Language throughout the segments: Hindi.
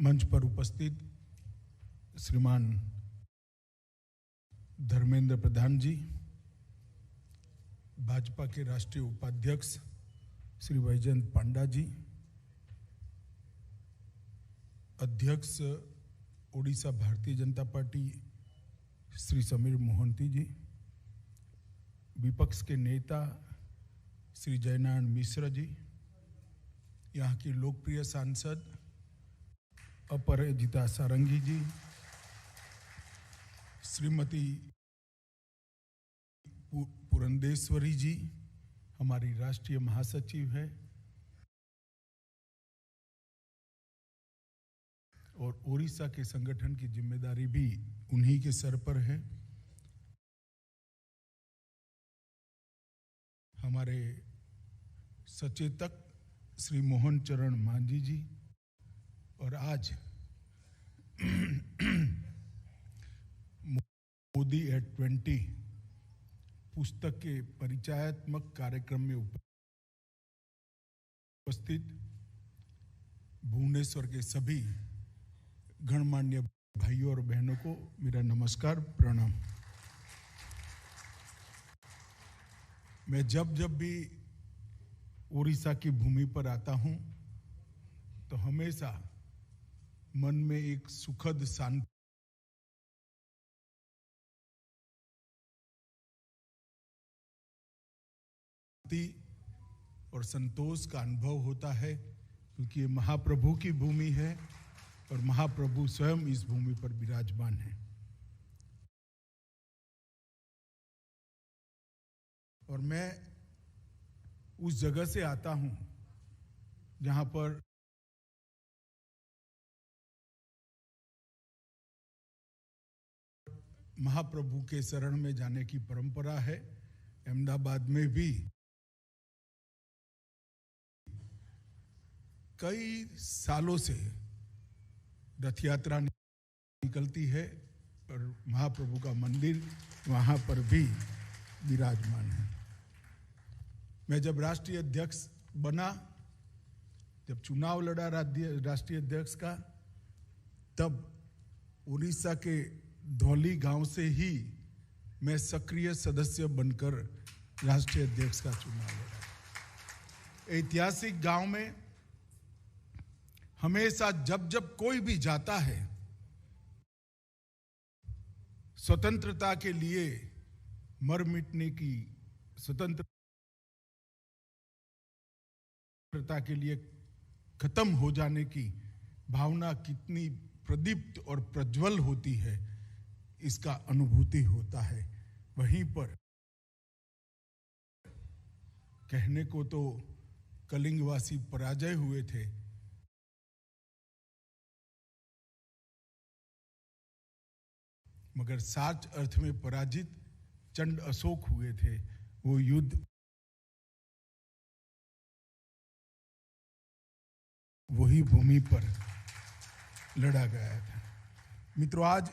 मंच पर उपस्थित श्रीमान धर्मेंद्र प्रधान जी, भाजपा के राष्ट्रीय उपाध्यक्ष श्री वैजयंत पांडा जी, अध्यक्ष ओडिशा भारतीय जनता पार्टी श्री समीर मोहंती जी, विपक्ष के नेता श्री जयनारायण मिश्र जी, यहाँ की लोकप्रिय सांसद अपराजिता सारंगी जी, श्रीमती पुरंदेश्वरी जी हमारी राष्ट्रीय महासचिव है, और ओडिशा के संगठन की जिम्मेदारी भी उन्हीं के सर पर है। हमारे सचेतक श्री मोहन चरण मांझी जी, और आज मोदी एट 20 पुस्तक के परिचयात्मक कार्यक्रम में उपस्थित भुवनेश्वर के सभी गणमान्य भाइयों और बहनों को मेरा नमस्कार, प्रणाम। मैं जब भी ओडिशा की भूमि पर आता हूं तो हमेशा मन में एक सुखद शांति और संतोष का अनुभव होता है, क्योंकि ये महाप्रभु की भूमि है और महाप्रभु स्वयं इस भूमि पर विराजमान है। और मैं उस जगह से आता हूं जहां पर महाप्रभु के शरण में जाने की परंपरा है। अहमदाबाद में भी कई सालों से रथ यात्रा निकलती है और महाप्रभु का मंदिर वहां पर भी विराजमान है। मैं जब राष्ट्रीय अध्यक्ष बना, जब चुनाव लड़ा राष्ट्रीय अध्यक्ष का, तब उड़ीसा के धौली गांव से ही मैं सक्रिय सदस्य बनकर राष्ट्रीय अध्यक्ष का चुनाव लड़ा। ऐतिहासिक गांव में हमेशा जब कोई भी जाता है, स्वतंत्रता के लिए मर मिटने की, स्वतंत्रता के लिए खत्म हो जाने की भावना कितनी प्रदीप्त और प्रज्वल होती है, इसका अनुभूति होता है। वहीं पर कहने को तो कलिंगवासी पराजय हुए थे, मगर सच अर्थ में पराजित चंड अशोक हुए थे। वो युद्ध वही भूमि पर लड़ा गया था। मित्रों, आज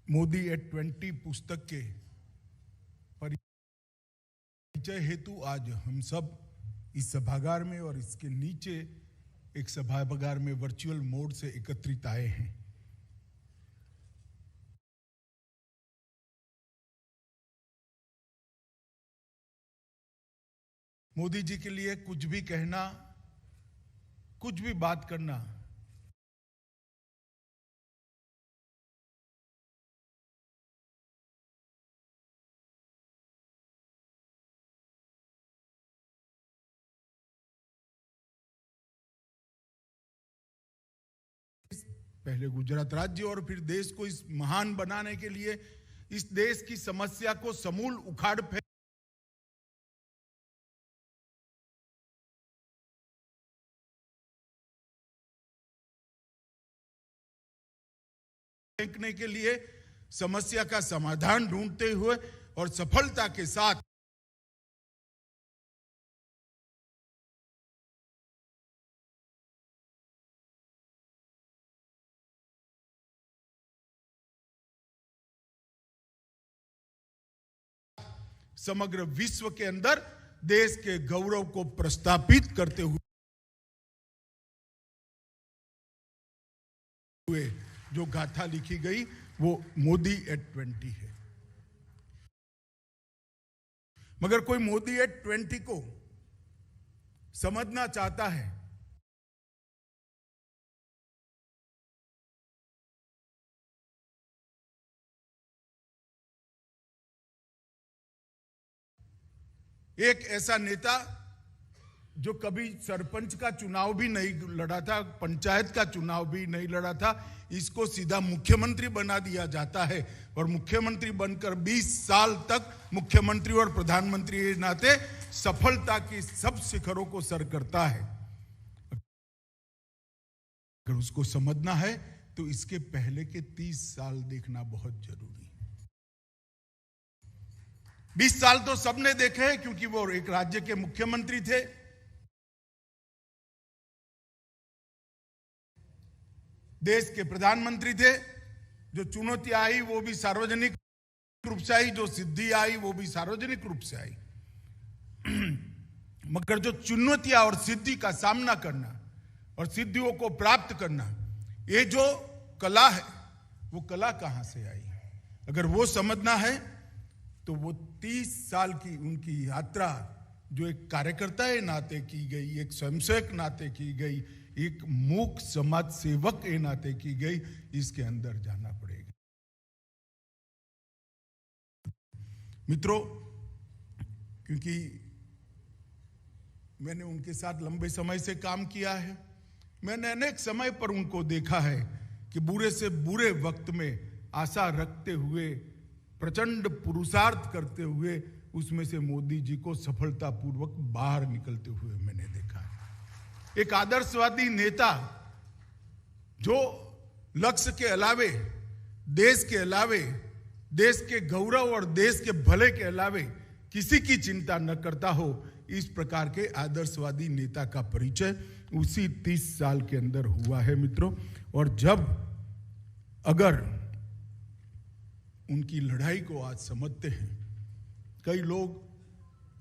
मोदी एट 20 पुस्तक के परिचय हेतु आज हम सब इस सभागार में और इसके नीचे एक सभागार में वर्चुअल मोड से एकत्रित आए हैं। मोदी जी के लिए कुछ भी कहना, कुछ भी बात करना पहले गुजरात राज्य और फिर देश को इस महान बनाने के लिए इस देश की समस्या को समूल उखाड़ फेंकने के लिए, समस्या का समाधान ढूंढते हुए और सफलता के साथ समग्र विश्व के अंदर देश के गौरव को प्रस्थापित करते हुए जो गाथा लिखी गई वो मोदी एट 20 है। मगर कोई मोदी एट 20 को समझना चाहता है एक ऐसा नेता जो कभी सरपंच का चुनाव भी नहीं लड़ा था, पंचायत का चुनाव भी नहीं लड़ा था, इसको सीधा मुख्यमंत्री बना दिया जाता है और मुख्यमंत्री बनकर 20 साल तक मुख्यमंत्री और प्रधानमंत्री के नाते सफलता की सब शिखरों को सर करता है। अगर उसको समझना है तो इसके पहले के 30 साल देखना बहुत जरूरी है। 20 साल तो सबने देखे हैं क्योंकि वो एक राज्य के मुख्यमंत्री थे। देश के प्रधानमंत्री थे। जो चुनौती आई वो भी सार्वजनिक रूप से आई, जो सिद्धि आई वो भी सार्वजनिक रूप से आई। मगर जो चुनौतियां और सिद्धि का सामना करना और सिद्धियों को प्राप्त करना, ये जो कला है वो कला कहां से आई? अगर वो समझना है तो वो 30 साल की उनकी यात्रा जो एक कार्यकर्ता के नाते की गई, एक स्वयंसेवक नाते की गई, एक मूक समाज सेवक के नाते की गई, इसके अंदर जाना पड़ेगा। मित्रों, क्योंकि मैंने उनके साथ लंबे समय से काम किया है, मैंने अनेक समय पर उनको देखा है कि बुरे से बुरे वक्त में आशा रखते हुए, प्रचंड पुरुषार्थ करते हुए उसमें से मोदी जी को सफलतापूर्वक बाहर निकलते हुए मैंने देखा है। एक आदर्शवादी नेता जो लक्ष्य के अलावे, देश के अलावे, देश के गौरव और देश के भले के अलावे किसी की चिंता न करता हो, इस प्रकार के आदर्शवादी नेता का परिचय उसी 30 साल के अंदर हुआ है मित्रों। और जब अगर उनकी लड़ाई को आज समझते हैं, कई लोग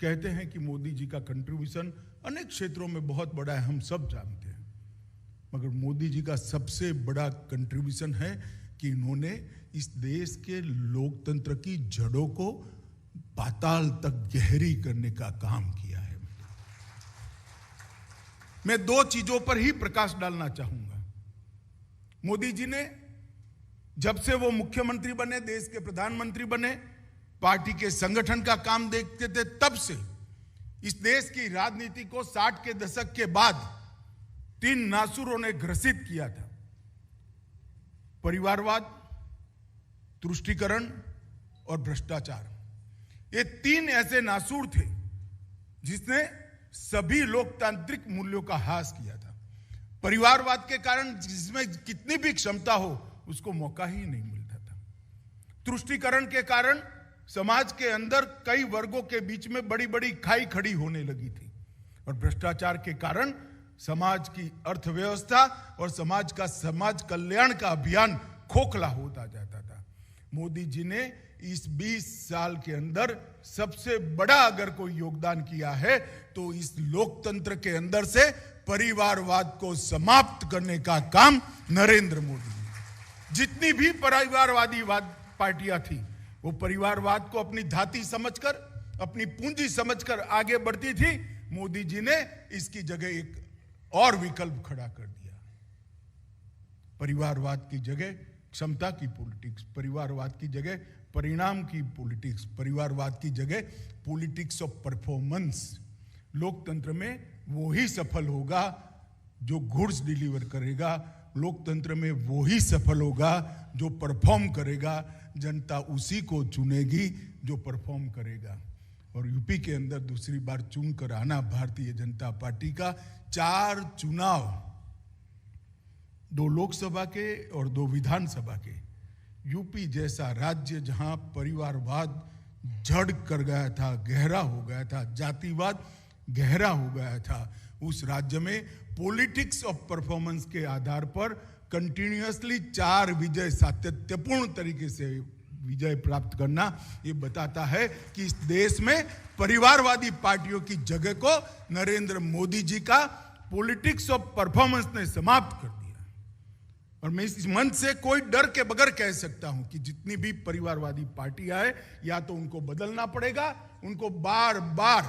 कहते हैं कि मोदी जी का कंट्रीब्यूशन अनेक क्षेत्रों में बहुत बड़ा है, हम सब जानते हैं, मगर मोदी जी का सबसे बड़ा कंट्रीब्यूशन है कि इन्होंने इस देश के लोकतंत्र की जड़ों को पाताल तक गहरी करने का काम किया है। मैं 2 चीजों पर ही प्रकाश डालना चाहूंगा। मोदी जी ने जब से वो मुख्यमंत्री बने, देश के प्रधानमंत्री बने, पार्टी के संगठन का काम देखते थे, तब से इस देश की राजनीति को 60 के दशक के बाद 3 नासुरों ने ग्रसित किया था। परिवारवाद, तुष्टीकरण और भ्रष्टाचार। ये 3 ऐसे नासूर थे जिसने सभी लोकतांत्रिक मूल्यों का ह्रास किया था। परिवारवाद के कारण जिसमें कितनी भी क्षमता हो उसको मौका ही नहीं मिलता था। तुष्टीकरण के कारण समाज के अंदर कई वर्गों के बीच में बड़ी बड़ी खाई खड़ी होने लगी थी। और भ्रष्टाचार के कारण समाज की अर्थव्यवस्था और समाज कल्याण का अभियान खोखला होता जाता था। मोदी जी ने इस 20 साल के अंदर सबसे बड़ा अगर कोई योगदान किया है तो इस लोकतंत्र के अंदर से परिवारवाद को समाप्त करने का काम नरेंद्र मोदी ने। जितनी भी परिवारवादी पार्टियां थी वो परिवारवाद को अपनी धाती समझकर, अपनी पूंजी समझकर आगे बढ़ती थी। मोदी जी ने इसकी जगह एक और विकल्प खड़ा कर दिया। परिवारवाद की जगह क्षमता की पॉलिटिक्स, परिवारवाद की जगह परिणाम की पॉलिटिक्स, परिवारवाद की जगह पॉलिटिक्स ऑफ परफॉर्मेंस। लोकतंत्र में वो ही सफल होगा जो गुड्स डिलीवर करेगा, लोकतंत्र में वो ही सफल होगा जो परफॉर्म करेगा। जनता उसी को चुनेगी जो परफॉर्म करेगा। और यूपी के अंदर दूसरी बार चुनकर आना भारतीय जनता पार्टी का 4 चुनाव, 2 लोकसभा के और 2 विधानसभा के, यूपी जैसा राज्य जहां परिवारवाद जड़ कर गया था, गहरा हो गया था, जातिवाद गहरा हो गया था, उस राज्य में पॉलिटिक्स ऑफ परफॉर्मेंस के आधार पर कंटिन्यूअसली 4 विजय सातत्यपूर्ण तरीके से विजय प्राप्त करना ये बताता है कि इस देश में परिवारवादी पार्टियों की जगह को नरेंद्र मोदी जी का पॉलिटिक्स ऑफ परफॉर्मेंस ने समाप्त कर दिया। और मैं इस मंच से कोई डर के बगैर कह सकता हूं कि जितनी भी परिवारवादी पार्टियां हैं, या तो उनको बदलना पड़ेगा, उनको बार बार,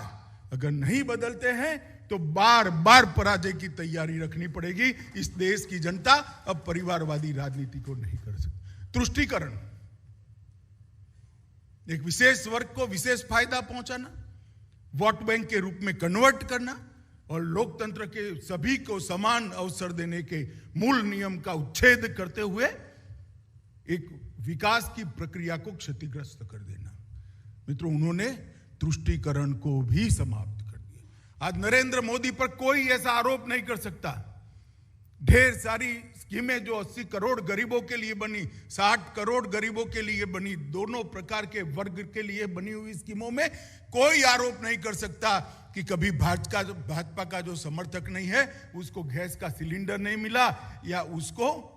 अगर नहीं बदलते हैं तो बार बार पराजय की तैयारी रखनी पड़ेगी। इस देश की जनता अब परिवारवादी राजनीति को नहीं कर सकती। तुष्टीकरण, एक विशेष वर्ग को विशेष फायदा पहुंचाना, वोट बैंक के रूप में कन्वर्ट करना और लोकतंत्र के सभी को समान अवसर देने के मूल नियम का उच्छेद करते हुए एक विकास की प्रक्रिया को क्षतिग्रस्त कर देना। मित्रों, उन्होंने तुष्टीकरण को भी समाप्त कर दिया। आज नरेंद्र मोदी पर कोई ऐसा आरोप नहीं कर सकता। ढेर सारी स्कीमें जो 80 करोड़ गरीबों के लिए बनी, 60 करोड़ गरीबों के लिए बनी, दोनों प्रकार के वर्ग के लिए बनी हुई स्कीमों में कोई आरोप नहीं कर सकता कि कभी भाजपा का जो समर्थक नहीं है उसको गैस का सिलेंडर नहीं मिला, या उसको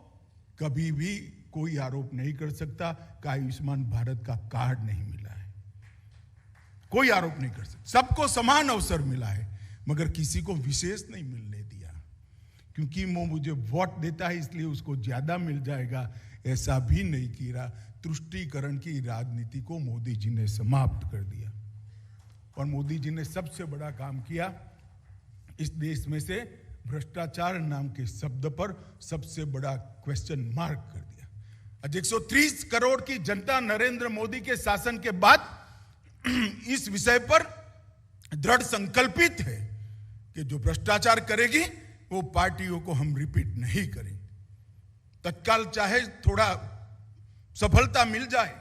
कभी भी कोई आरोप नहीं कर सकता कि आयुष्मान भारत का कार्ड नहीं मिला है। कोई आरोप नहीं कर सकता। सबको समान अवसर मिला है, मगर किसी को विशेष नहीं मिलने दिया क्योंकि वो मुझे वोट देता है इसलिए उसको ज्यादा मिल जाएगा, ऐसा भी नहीं किया। तुष्टीकरण की राजनीति को मोदी जी ने समाप्त कर दिया। और मोदी जी ने सबसे बड़ा काम किया, इस देश में से भ्रष्टाचार नाम के शब्द पर सबसे बड़ा क्वेश्चन मार्क कर दिया। आज 130 करोड़ की जनता नरेंद्र मोदी के शासन के बाद इस विषय पर दृढ़ संकल्पित है कि जो भ्रष्टाचार करेगी वो पार्टियों को हम रिपीट नहीं करेंगे। तत्काल चाहे थोड़ा सफलता मिल जाए,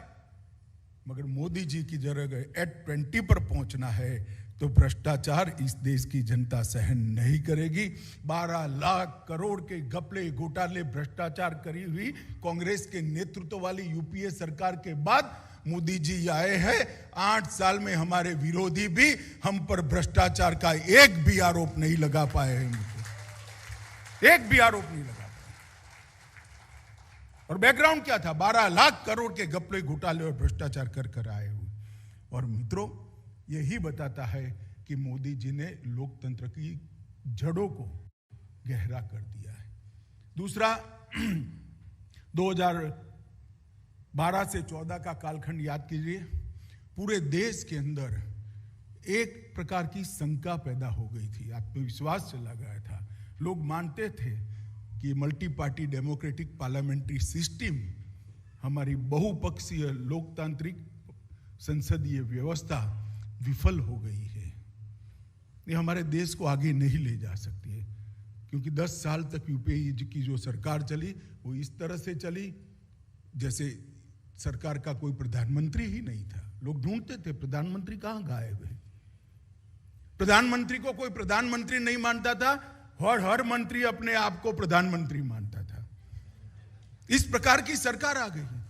मगर मोदी जी की जगह एट 20 पर पहुंचना है तो भ्रष्टाचार इस देश की जनता सहन नहीं करेगी। 12 लाख करोड़ के घपले घोटाले भ्रष्टाचार करी हुई कांग्रेस के नेतृत्व वाली यूपीए सरकार के बाद मोदी जी आए हैं। 8 साल में हमारे विरोधी भी हम पर भ्रष्टाचार का एक भी आरोप नहीं लगा पाए हैं, एक भी आरोप नहीं लगा पाए। और बैकग्राउंड क्या था? 12 लाख करोड़ के घपले घोटाले और भ्रष्टाचार कर आए हुए। और मित्रों, यही बताता है कि मोदी जी ने लोकतंत्र की जड़ों को गहरा कर दिया है। दूसरा, 2012 से 14 का कालखंड याद कीजिए। पूरे देश के अंदर एक प्रकार की शंका पैदा हो गई थी, आत्मविश्वास चला गया था। लोग मानते थे कि multi party democratic parliamentary system, हमारी बहुपक्षीय लोकतांत्रिक संसदीय व्यवस्था विफल हो गई है। ये हमारे देश को आगे नहीं ले जा सकती है, क्योंकि 10 साल तक यूपीए की जो सरकार चली वो इस तरह से चली जैसे सरकार का कोई प्रधानमंत्री ही नहीं था। लोग ढूंढते थे प्रधानमंत्री कहां गायब है। प्रधानमंत्री को कोई प्रधानमंत्री नहीं मानता था और हर मंत्री अपने आप को प्रधानमंत्री मानता था। इस प्रकार की सरकार आ गई है।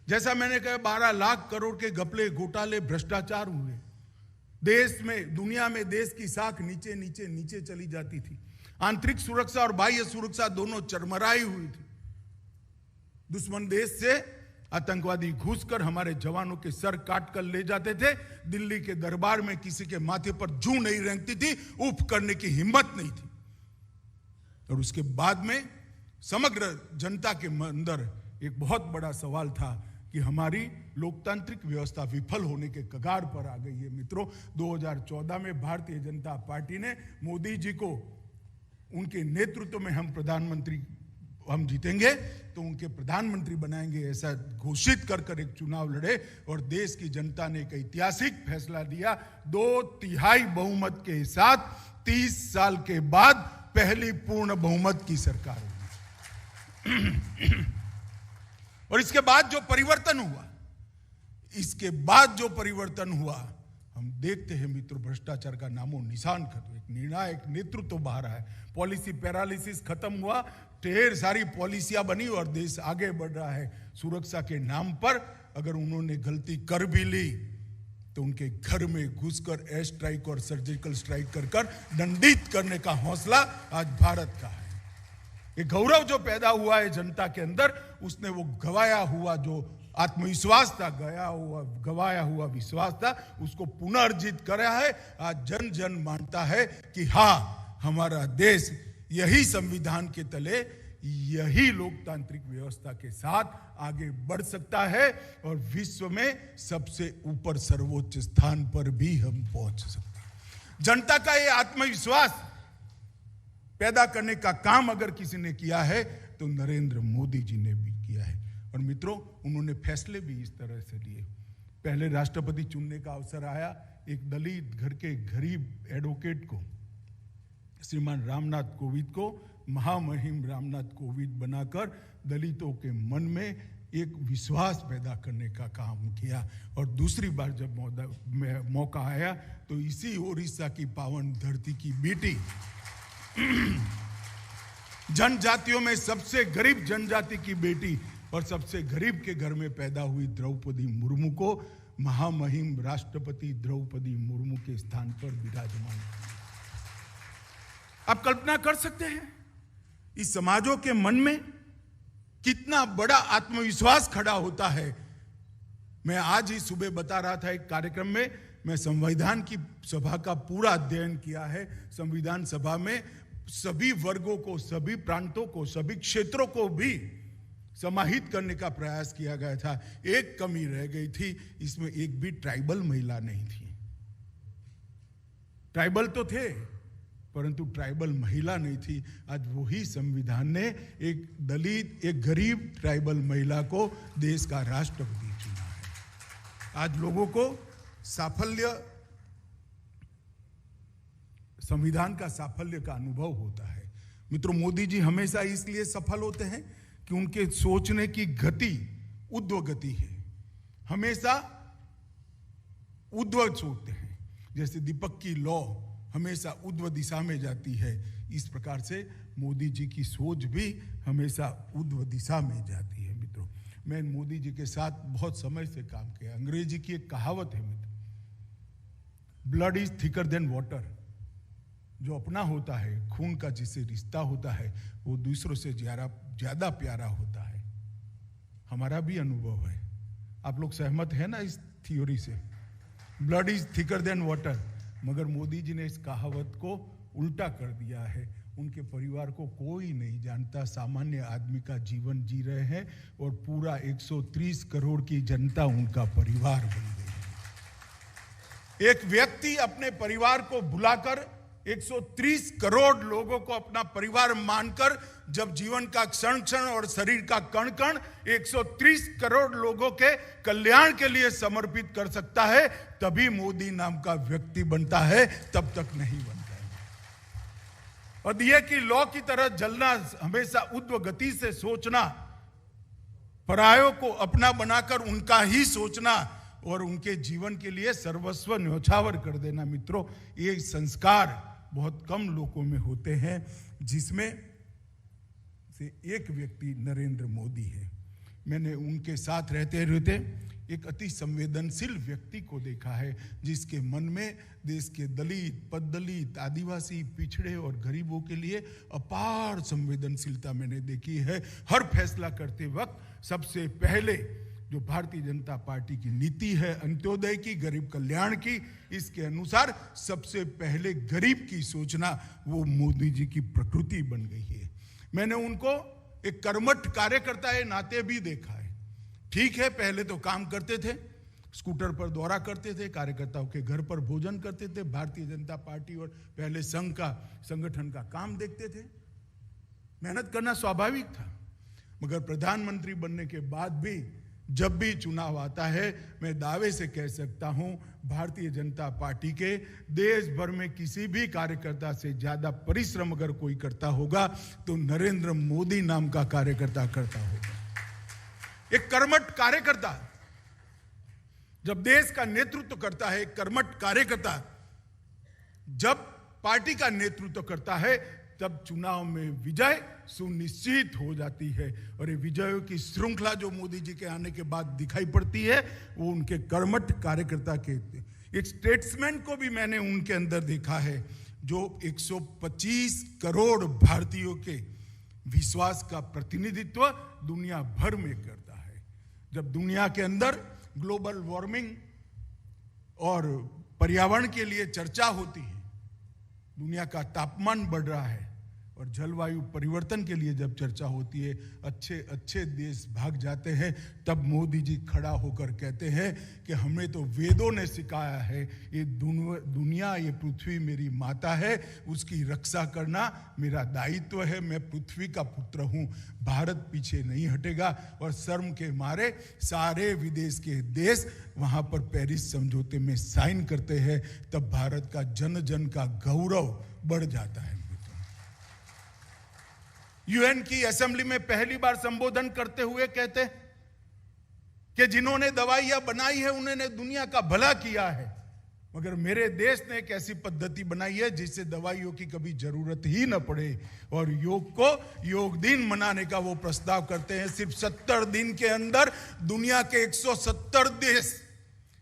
जैसा मैंने कहा, 12 लाख करोड़ के घपले घोटाले भ्रष्टाचार हुए। देश में, दुनिया में देश की साख नीचे नीचे नीचे चली जाती थी। आंतरिक सुरक्षा और बाह्य सुरक्षा दोनों चरमराई हुई थी। दुश्मन देश से आतंकवादी घुसकर हमारे जवानों के सर काट कर ले जाते थे। दिल्ली के दरबार में किसी के माथे पर जू नहीं रेंगती थी, उफ करने की हिम्मत नहीं थी। और उसके बाद में समग्र जनता के अंदर एक बहुत बड़ा सवाल था कि हमारी लोकतांत्रिक व्यवस्था विफल होने के कगार पर आ गई है। मित्रों, 2014 में भारतीय जनता पार्टी ने मोदी जी को, उनके नेतृत्व में हम जीतेंगे तो उनके प्रधानमंत्री बनाएंगे, ऐसा घोषित कर एक चुनाव लड़े और देश की जनता ने एक ऐतिहासिक फैसला दिया। 2/3 बहुमत के साथ 30 साल के बाद पहली पूर्ण बहुमत की सरकार हुई। और इसके बाद जो परिवर्तन हुआ, हम देखते हैं मित्रों, भ्रष्टाचार का नामो निशान खत्म। एक निर्णायक नेतृत्व बाहर है, पॉलिसी पैरालिसिस खत्म हुआ, ढेर सारी पॉलिसियां बनी और देश आगे बढ़ रहा है। सुरक्षा के नाम पर अगर उन्होंने गलती कर भी ली तो उनके घर में घुसकर एयर स्ट्राइक और सर्जिकल स्ट्राइक कर दंडित करने का हौसला आज भारत का है। ये गौरव जो पैदा हुआ है जनता के अंदर, उसने वो गवाया हुआ जो आत्मविश्वास था, गवाया हुआ विश्वास था, उसको पुनर्जित करा है। आज जन जन मानता है कि हाँ, हमारा देश यही संविधान के तले, यही लोकतांत्रिक व्यवस्था के साथ आगे बढ़ सकता है और विश्व में सबसे ऊपर सर्वोच्च स्थान पर भी हम पहुंच सकते हैं। जनता का ये आत्मविश्वास पैदा करने का काम अगर किसी ने किया है तो नरेंद्र मोदी जी ने भी किया है। और मित्रों, उन्होंने फैसले भी इस तरह से लिए। पहले राष्ट्रपति चुनने का अवसर आया, एक दलित घर के गरीब एडवोकेट को, श्रीमान रामनाथ कोविंद को महामहिम रामनाथ कोविंद बनाकर दलितों के मन में एक विश्वास पैदा करने का काम किया। और दूसरी बार जब मौका आया तो इसी ओडिशा की पावन धरती की बेटी, जनजातियों में सबसे गरीब जनजाति की बेटी और सबसे गरीब के घर में पैदा हुई द्रौपदी मुर्मू को महामहिम राष्ट्रपति द्रौपदी मुर्मू के स्थान पर विराजमान। आप कल्पना कर सकते हैं इस समाजों के मन में कितना बड़ा आत्मविश्वास खड़ा होता है। मैं आज ही सुबह बता रहा था एक कार्यक्रम में, मैं संविधान की सभा का पूरा अध्ययन किया है। संविधान सभा में सभी वर्गों को, सभी प्रांतों को, सभी क्षेत्रों को भी समाहित करने का प्रयास किया गया था। एक कमी रह गई थी, इसमें एक भी ट्राइबल महिला नहीं थी। ट्राइबल तो थे परंतु ट्राइबल महिला नहीं थी। आज वही संविधान ने एक दलित, एक गरीब ट्राइबल महिला को देश का राष्ट्रपति चुना है। आज लोगों को साफल्य, संविधान का साफल्य का अनुभव होता है। मित्रों, मोदी जी हमेशा इसलिए सफल होते हैं कि उनके सोचने की गति ऊर्ध्व गति है, हमेशा ऊर्ध्व सोचते हैं। जैसे दीपक की लौ हमेशा ऊर्ध्व दिशा में जाती है, इस प्रकार से मोदी जी की सोच भी हमेशा ऊर्ध्व दिशा में जाती है। मित्रों, मैं मोदी जी के साथ बहुत समय से काम किया। अंग्रेजी की एक कहावत है मित्र, blood is thicker than water. जो अपना होता है, खून का जिससे रिश्ता होता है, वो दूसरों से ज्यादा प्यारा होता है। हमारा भी अनुभव है। आप लोग सहमत हैं ना इस थ्योरी से, blood is thicker than water. मगर मोदी जी ने इस कहावत को उल्टा कर दिया है। उनके परिवार को कोई नहीं जानता, सामान्य आदमी का जीवन जी रहे हैं और पूरा 130 करोड़ की जनता उनका परिवार बन गई है। एक व्यक्ति अपने परिवार को भुलाकर 130 करोड़ लोगों को अपना परिवार मानकर जब जीवन का क्षण क्षण और शरीर का कण कण 130 करोड़ लोगों के कल्याण के लिए समर्पित कर सकता है, तभी मोदी नाम का व्यक्ति बनता है, तब तक नहीं बनता है। और दिए की लौ की तरह जलना, हमेशा ऊर्ध्व गति से सोचना, परायों को अपना बनाकर उनका ही सोचना और उनके जीवन के लिए सर्वस्व न्यौछावर कर देना। मित्रों, ये संस्कार बहुत कम लोगों में होते हैं, जिसमें से एक व्यक्ति नरेंद्र मोदी है। मैंने उनके साथ रहते रहते एक अति संवेदनशील व्यक्ति को देखा है, जिसके मन में देश के दलित, पददलित, आदिवासी, पिछड़े और गरीबों के लिए अपार संवेदनशीलता मैंने देखी है। हर फैसला करते वक्त सबसे पहले जो भारतीय जनता पार्टी की नीति है, अंत्योदय की, गरीब कल्याण की, इसके अनुसार सबसे पहले गरीब की सोचना, वो मोदी जी की प्रकृति बन गई है। मैंने उनको एक कर्मठ कार्यकर्ता के नाते भी देखा है। ठीक है, पहले तो काम करते थे, स्कूटर पर दौरा करते थे, कार्यकर्ताओं के घर पर भोजन करते थे, भारतीय जनता पार्टी और पहले संघ का, संगठन का काम देखते थे। मेहनत करना स्वाभाविक था। मगर प्रधानमंत्री बनने के बाद भी जब भी चुनाव आता है, मैं दावे से कह सकता हूं, भारतीय जनता पार्टी के देश भर में किसी भी कार्यकर्ता से ज्यादा परिश्रम अगर कोई करता होगा तो नरेंद्र मोदी नाम का कार्यकर्ता करता होगा। एक कर्मठ कार्यकर्ता जब देश का नेतृत्व करता है, एक कर्मठ कार्यकर्ता जब पार्टी का नेतृत्व करता है, तब चुनाव में विजय सुनिश्चित हो जाती है। और ये विजयों की श्रृंखला जो मोदी जी के आने के बाद दिखाई पड़ती है, वो उनके कर्मठ कार्यकर्ता के। एक स्टेट्समैन को भी मैंने उनके अंदर देखा है, जो 125 करोड़ भारतीयों के विश्वास का प्रतिनिधित्व दुनिया भर में करता है। जब दुनिया के अंदर ग्लोबल वार्मिंग और पर्यावरण के लिए चर्चा होती है, दुनिया का तापमान बढ़ रहा है और जलवायु परिवर्तन के लिए जब चर्चा होती है, अच्छे अच्छे देश भाग जाते हैं, तब मोदी जी खड़ा होकर कहते हैं कि हमें तो वेदों ने सिखाया है, ये दुनिया, ये पृथ्वी मेरी माता है, उसकी रक्षा करना मेरा दायित्व है, मैं पृथ्वी का पुत्र हूं, भारत पीछे नहीं हटेगा। और शर्म के मारे सारे विदेश के देश वहां पर पेरिस समझौते में साइन करते हैं, तब भारत का जन जन का गौरव बढ़ जाता है। यूएन की असेंबली में पहली बार संबोधन करते हुए कहते कि जिन्होंने दवाइयां बनाई है उन्होंने दुनिया का भला किया है, मगर मेरे देश ने एक ऐसी पद्धति बनाई है जिससे दवाइयों की कभी जरूरत ही न पड़े। और योग को योग दिन मनाने का वो प्रस्ताव करते हैं। सिर्फ 70 दिन के अंदर दुनिया के 170 देश,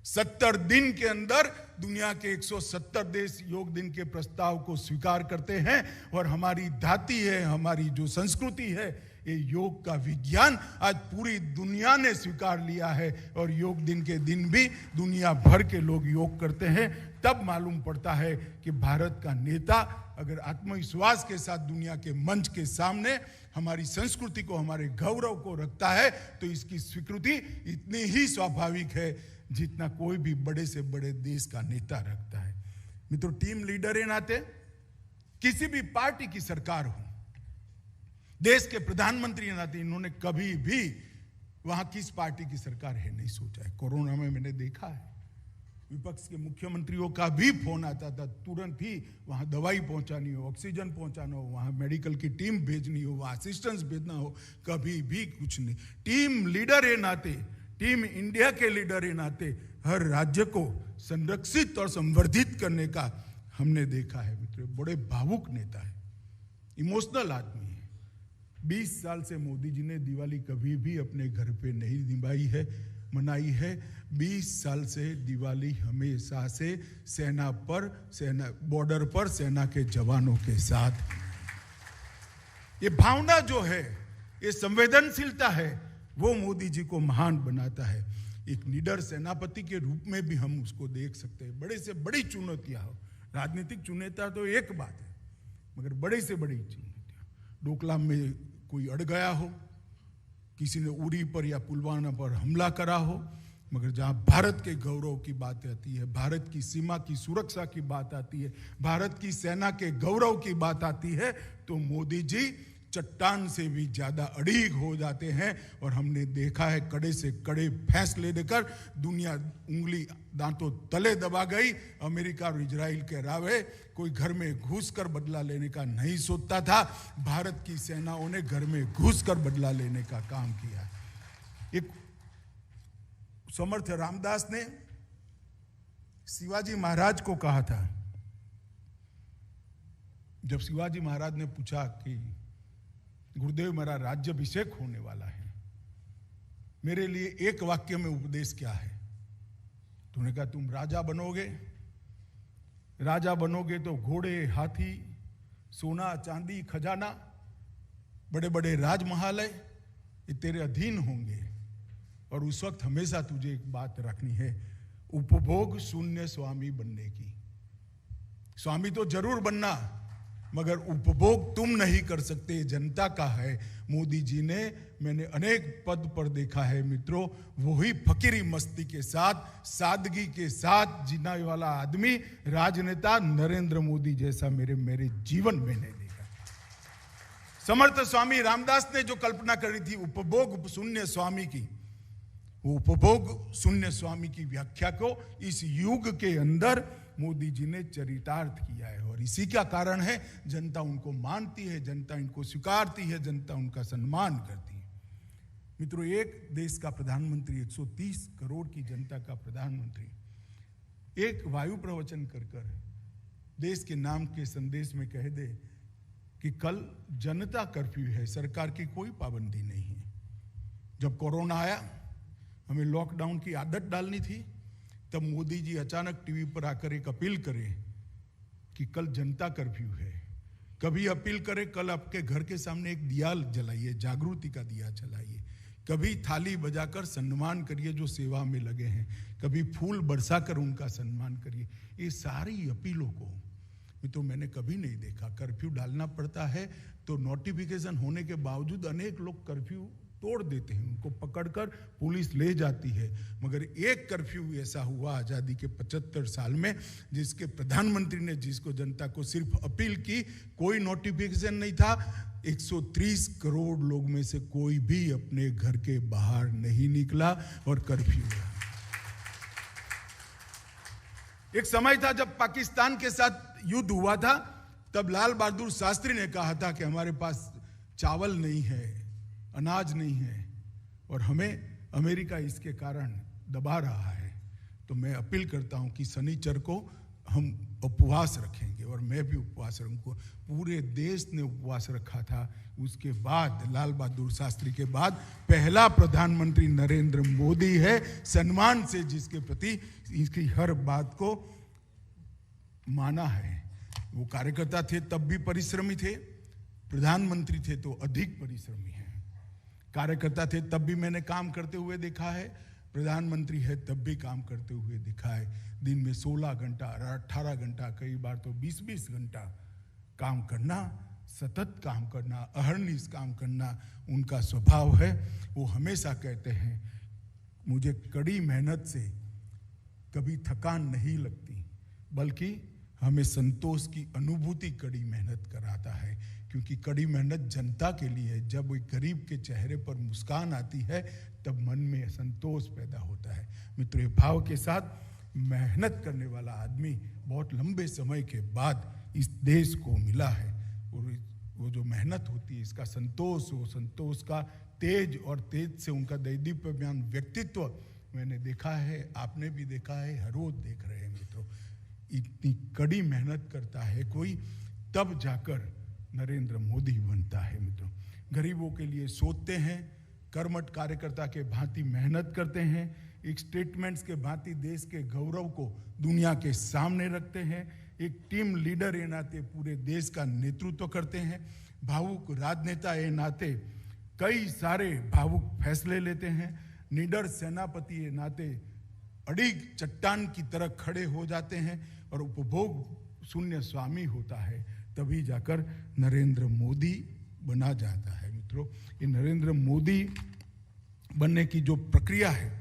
70 दिन के अंदर दुनिया के 170 देश योग दिन के प्रस्ताव को स्वीकार करते हैं। और हमारी धाती है, हमारी जो संस्कृति है, ये योग का विज्ञान आज पूरी दुनिया ने स्वीकार लिया है। और योग दिन के दिन भी दुनिया भर के लोग योग करते हैं। तब मालूम पड़ता है कि भारत का नेता अगर आत्मविश्वास के साथ दुनिया के मंच के सामने हमारी संस्कृति को, हमारे गौरव को रखता है, तो इसकी स्वीकृति इतनी ही स्वाभाविक है जितना कोई भी बड़े से बड़े देश का नेता रखता है। मित्रों, टीम लीडर के नाते किसी भी पार्टी की सरकार हो, देश के प्रधानमंत्री के नाते इन्होंने कभी भी वहां किस पार्टी की सरकार है नहीं सोचा है। कोरोना में मैंने देखा है, विपक्ष के मुख्यमंत्रियों का भी फोन आता था, तुरंत ही वहां दवाई पहुंचानी हो, ऑक्सीजन पहुंचाना हो, वहां मेडिकल की टीम भेजनी हो, वहां असिस्टेंस भेजना हो, कभी भी कुछ नहीं। टीम लीडर के नाते, टीम इंडिया के लीडर के नाते हर राज्य को संरक्षित और संवर्धित करने का हमने देखा है। मित्रों, बड़े भावुक नेता है, इमोशनल आदमी है। 20 साल से मोदी जी ने दिवाली कभी भी अपने घर पे नहीं मनाई है। 20 साल से दिवाली हमेशा से बॉर्डर पर सेना के जवानों के साथ। ये भावना जो है, ये संवेदनशीलता है, वो मोदी जी को महान बनाता है। एक निडर सेनापति के रूप में भी हम उसको देख सकते हैं। बड़े से बड़ी चुनौतियां हो, राजनीतिक चुनौतियां तो एक बात है, मगर बड़े से बड़ी चुनौतियां, डोकलाम में कोई अड़ गया हो, किसी ने उरी पर या पुलवामा पर हमला करा हो, मगर जहां भारत के गौरव की बात आती है, भारत की सीमा की सुरक्षा की बात आती है, भारत की सेना के गौरव की बात आती है, तो मोदी जी चट्टान से भी ज्यादा अड़ीग हो जाते हैं। और हमने देखा है कड़े से कड़े फैसले देकर दुनिया उंगली दांतों तले दबा गई। अमेरिका और इजराइल के रावे कोई घर में घुसकर बदला लेने का नहीं सोचता था, भारत की सेनाओं ने घर में घुसकर बदला लेने का काम किया। एक समर्थ रामदास ने शिवाजी महाराज को कहा था, जब शिवाजी महाराज ने पूछा कि गुरुदेव मेरा राज्याभिषेक होने वाला है, मेरे लिए एक वाक्य में उपदेश क्या है? तो उन्होंने कहा तुम राजा बनोगे तो घोड़े, हाथी, सोना, चांदी, खजाना, बड़े बड़े राजमहल है, ये तेरे अधीन होंगे। और उस वक्त हमेशा तुझे एक बात रखनी है, उपभोग शून्य स्वामी बनने की। स्वामी तो जरूर बनना, मगर उपभोग तुम नहीं कर सकते, जनता का है। मोदी जी ने, मैंने अनेक पद पर देखा है मित्रों, वही फकीरी मस्ती के साथ, सादगी के साथ जीने वाला आदमी, राजनेता नरेंद्र मोदी जैसा मेरे जीवन में नहीं देखा। समर्थ स्वामी रामदास ने जो कल्पना करी थी उपभोग शून्य स्वामी की, वो उपभोग शून्य स्वामी की व्याख्या को इस युग के अंदर मोदी जी ने चरितार्थ किया है। और इसी का कारण है जनता उनको मानती है, जनता इनको स्वीकारती है, जनता उनका सम्मान करती है। मित्रों, एक देश का प्रधानमंत्री, 130 करोड़ की जनता का प्रधानमंत्री, एक वायु प्रवचन कर देश के नाम के संदेश में कह दे कि कल जनता कर्फ्यू है, सरकार की कोई पाबंदी नहीं है। जब कोरोना आया, हमें लॉकडाउन की आदत डालनी थी, तब मोदी जी अचानक टीवी पर आकर एक अपील करें कि कल जनता कर्फ्यू है। कभी अपील करें कल आपके घर के सामने एक दिया जलाइए, जागृति का दिया जलाइए। कभी थाली बजाकर सम्मान करिए जो सेवा में लगे हैं, कभी फूल बरसाकर उनका सम्मान करिए। ये सारी अपीलों को तो मैंने कभी नहीं देखा। कर्फ्यू डालना पड़ता है तो नोटिफिकेशन होने के बावजूद अनेक लोग कर्फ्यू तोड़ देते हैं, उनको पकड़कर पुलिस ले जाती है। मगर एक कर्फ्यू ऐसा हुआ आज़ादी के 75 साल में जिसके प्रधानमंत्री ने जिसको जनता को सिर्फ अपील की, कोई नोटिफिकेशन नहीं था। 130 करोड़ लोग में से कोई भी अपने घर के बाहर नहीं निकला और कर्फ्यू हुआ। एक समय था जब पाकिस्तान के साथ युद्ध हुआ था, तब लाल बहादुर शास्त्री ने कहा था कि हमारे पास चावल नहीं है, अनाज नहीं है और हमें अमेरिका इसके कारण दबा रहा है। तो मैं अपील करता हूं कि शनिचर को हम उपवास रखेंगे और मैं भी उपवास रखूंगा। पूरे देश ने उपवास रखा था। उसके बाद लाल बहादुर शास्त्री के बाद पहला प्रधानमंत्री नरेंद्र मोदी है, सम्मान से जिसके प्रति इसकी हर बात को माना है। वो कार्यकर्ता थे तब भी परिश्रमी थे, प्रधानमंत्री थे तो अधिक परिश्रमी है। कार्यकर्ता थे तब भी मैंने काम करते हुए देखा है, प्रधानमंत्री है तब भी काम करते हुए दिखा है। दिन में 16 घंटा 18 घंटा, कई बार तो 20-20 घंटा काम करना, सतत काम करना, अहर्निश काम करना उनका स्वभाव है। वो हमेशा कहते हैं मुझे कड़ी मेहनत से कभी थकान नहीं लगती, बल्कि हमें संतोष की अनुभूति कड़ी मेहनत कराता है, क्योंकि कड़ी मेहनत जनता के लिए है। जब एक गरीब के चेहरे पर मुस्कान आती है तब मन में संतोष पैदा होता है। मित्रों, ये भाव के साथ मेहनत करने वाला आदमी बहुत लंबे समय के बाद इस देश को मिला है और वो जो मेहनत होती है, इसका संतोष, वो संतोष का तेज और तेज से उनका दैदीप्यमान व्यक्तित्व मैंने देखा है, आपने भी देखा है, हर रोज देख रहे हैं। मित्रों, इतनी कड़ी मेहनत करता है कोई, तब जाकर नरेंद्र मोदी बनता है। मित्रों, गरीबों के लिए सोचते हैं, कर्मठ कार्यकर्ता के भांति मेहनत करते हैं, एक स्टेटमेंट्स के भांति देश के गौरव को दुनिया के सामने रखते हैं, एक टीम लीडर ए नाते पूरे देश का नेतृत्व करते हैं, भावुक राजनेता ए नाते कई सारे भावुक फैसले लेते हैं, निडर सेनापति ए नाते अड़िग चट्टान की तरह खड़े हो जाते हैं और उपभोग शून्य स्वामी होता है। तभी जाकर नरेंद्र मोदी बना जाता है। मित्रों, ये नरेंद्र मोदी बनने की जो प्रक्रिया है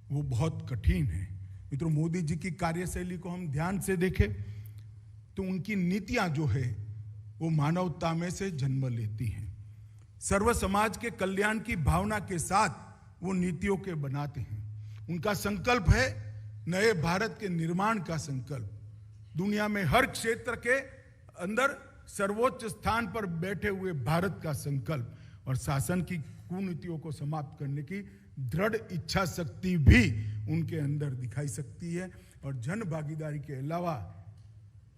वो बहुत कठिन है। मित्रों, मोदी जी की कार्यशैली को हम ध्यान से देखें तो उनकी नीतियां जो है वो मानवता में से जन्म लेती हैं। सर्व समाज के कल्याण की भावना के साथ वो नीतियों के बनाते हैं। उनका संकल्प है नए भारत के निर्माण का संकल्प, दुनिया में हर क्षेत्र के अंदर सर्वोच्च स्थान पर बैठे हुए भारत का संकल्प और शासन की कुनीतियों को समाप्त करने की दृढ़ इच्छा शक्ति भी उनके अंदर दिखाई सकती है। और जन भागीदारी के अलावा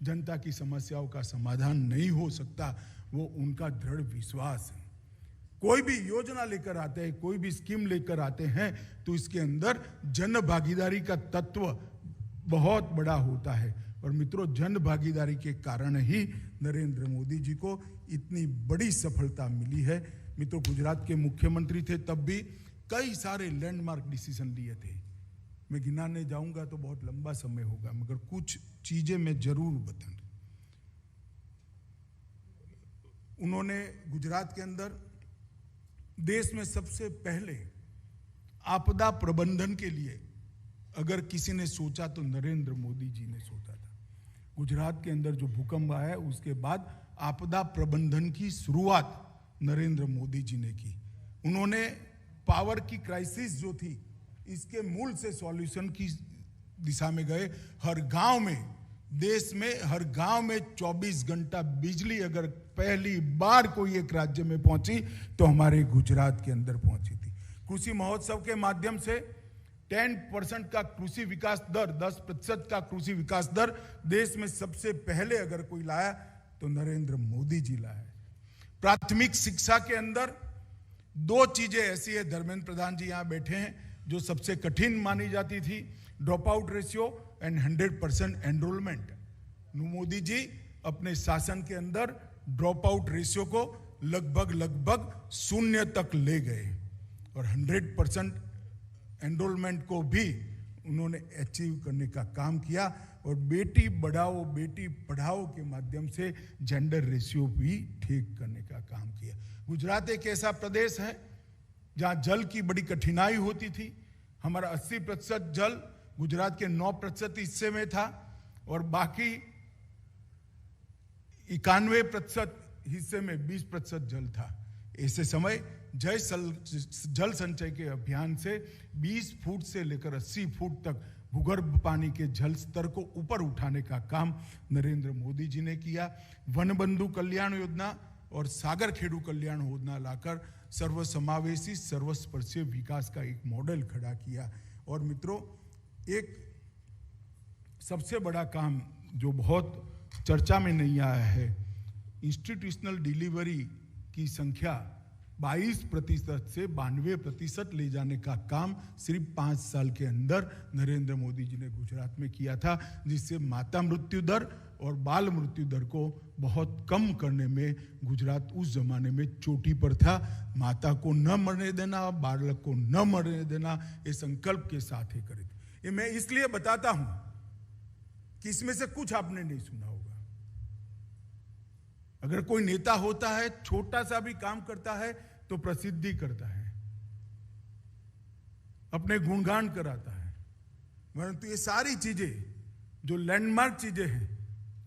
जनता की समस्याओं का समाधान नहीं हो सकता, वो उनका दृढ़ विश्वास है। कोई भी योजना लेकर आते हैं, कोई भी स्कीम लेकर आते हैं तो इसके अंदर जन भागीदारी का तत्व बहुत बड़ा होता है। और मित्रों, जन भागीदारी के कारण ही नरेंद्र मोदी जी को इतनी बड़ी सफलता मिली है। मित्रों, गुजरात के मुख्यमंत्री थे तब भी कई सारे लैंडमार्क डिसीजन लिए थे। मैं गिनाने जाऊंगा तो बहुत लंबा समय होगा, मगर कुछ चीजें मैं जरूर बताऊं। उन्होंने गुजरात के अंदर देश में सबसे पहले आपदा प्रबंधन के लिए अगर किसी ने सोचा तो नरेंद्र मोदी जी ने सोचा था। गुजरात के अंदर जो भूकंप आया उसके बाद आपदा प्रबंधन की शुरुआत नरेंद्र मोदी जी ने की। उन्होंने पावर की क्राइसिस जो थी इसके मूल से सॉल्यूशन की दिशा में गए। हर गांव में, देश में हर गांव में 24 घंटा बिजली अगर पहली बार कोई एक राज्य में पहुंची तो हमारे गुजरात के अंदर पहुंची थी। कृषि महोत्सव के माध्यम से 10% का कृषि विकास दर, 10% का कृषि विकास दर देश में सबसे पहले अगर कोई लाया तो नरेंद्र मोदी जी लाया। प्राथमिक शिक्षा के अंदर 2 चीजें ऐसी है, धर्मेंद्र प्रधान जी यहां बैठे हैं, जो सबसे कठिन मानी जाती थी, drop out ratio and 100% enrolment. Modi ji अपने शासन के अंदर ड्रॉप आउट रेशियो को लगभग 0 तक ले गए और 100% एनरोलमेंट को भी उन्होंने अचीव करने का काम किया और बेटी बढ़ाओ बेटी पढ़ाओ के माध्यम से जेंडर रेशियो भी ठीक करने का काम किया। गुजरात एक ऐसा प्रदेश है जहां जल की बड़ी कठिनाई होती थी। हमारा 80% जल गुजरात के 9% हिस्से में था और बाकी 91% हिस्से में 20% जल था। ऐसे समय जल संचय के अभियान से 20 फुट से लेकर 80 फुट तक भूगर्भ पानी के जल स्तर को ऊपर उठाने का काम नरेंद्र मोदी जी ने किया। वनबंधु कल्याण योजना और सागर खेडू कल्याण योजना लाकर सर्वसमावेशी सर्वस्पर्शी विकास का एक मॉडल खड़ा किया। और मित्रों, एक सबसे बड़ा काम जो बहुत चर्चा में नहीं आया है, इंस्टीट्यूशनल डिलीवरी की संख्या 22% से 92% ले जाने का काम सिर्फ 5 साल के अंदर नरेंद्र मोदी जी ने गुजरात में किया था, जिससे माता मृत्यु दर और बाल मृत्यु दर को बहुत कम करने में गुजरात उस जमाने में चोटी पर था। माता को न मरने देना, बालक को न मरने देना, ये संकल्प के साथ ही करे थे। ये मैं इसलिए बताता हूं कि इसमें से कुछ आपने नहीं सुना होगा। अगर कोई नेता होता है, छोटा सा भी काम करता है तो प्रसिद्धि करता है, अपने गुणगान कराता है, परंतु ये सारी चीजें जो लैंडमार्क चीजें हैं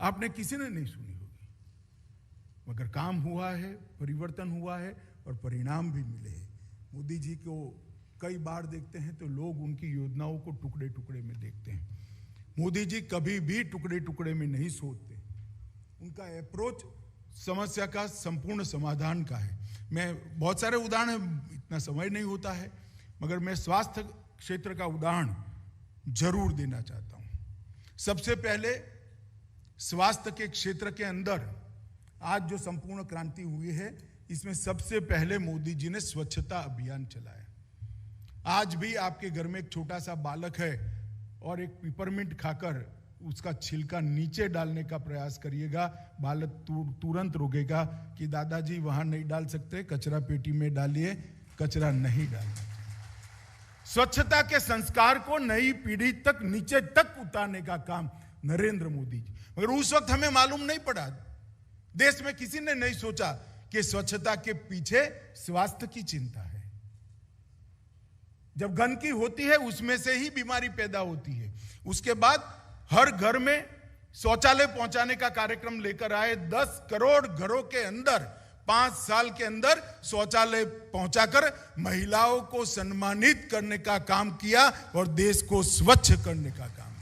आपने किसी ने नहीं सुनी होगी। मगर काम हुआ है, परिवर्तन हुआ है और परिणाम भी मिले हैं। मोदी जी को कई बार देखते हैं तो लोग उनकी योजनाओं को टुकड़े टुकड़े में देखते हैं। मोदी जी कभी भी टुकड़े टुकड़े में नहीं सोचते। उनका अप्रोच समस्या का संपूर्ण समाधान का है। मैं बहुत सारे उदाहरण, इतना समय नहीं होता है, मगर मैं स्वास्थ्य क्षेत्र का उदाहरण जरूर देना चाहता हूं। सबसे पहले स्वास्थ्य के क्षेत्र के अंदर आज जो संपूर्ण क्रांति हुई है, इसमें सबसे पहले मोदी जी ने स्वच्छता अभियान चलाया। आज भी आपके घर में एक छोटा सा बालक है और एक पिपरमिंट खाकर उसका छिलका नीचे डालने का प्रयास करिएगा, बालक तुरंत रोकेगा कि दादाजी वहां नहीं डाल सकते, कचरा पेटी में डालिए, कचरा नहीं डालना। स्वच्छता के संस्कार को नई पीढ़ी तक, नीचे तक उतारने का काम नरेंद्र मोदी जी। मगर उस वक्त हमें मालूम नहीं पड़ा, देश में किसी ने नहीं सोचा कि स्वच्छता के पीछे स्वास्थ्य की चिंता है। जब गंदगी होती है उसमें से ही बीमारी पैदा होती है। उसके बाद हर घर में शौचालय पहुंचाने का कार्यक्रम लेकर आए। 10 करोड़ घरों के अंदर 5 साल के अंदर शौचालय पहुंचाकर महिलाओं को सम्मानित करने का काम किया और देश को स्वच्छ करने का काम।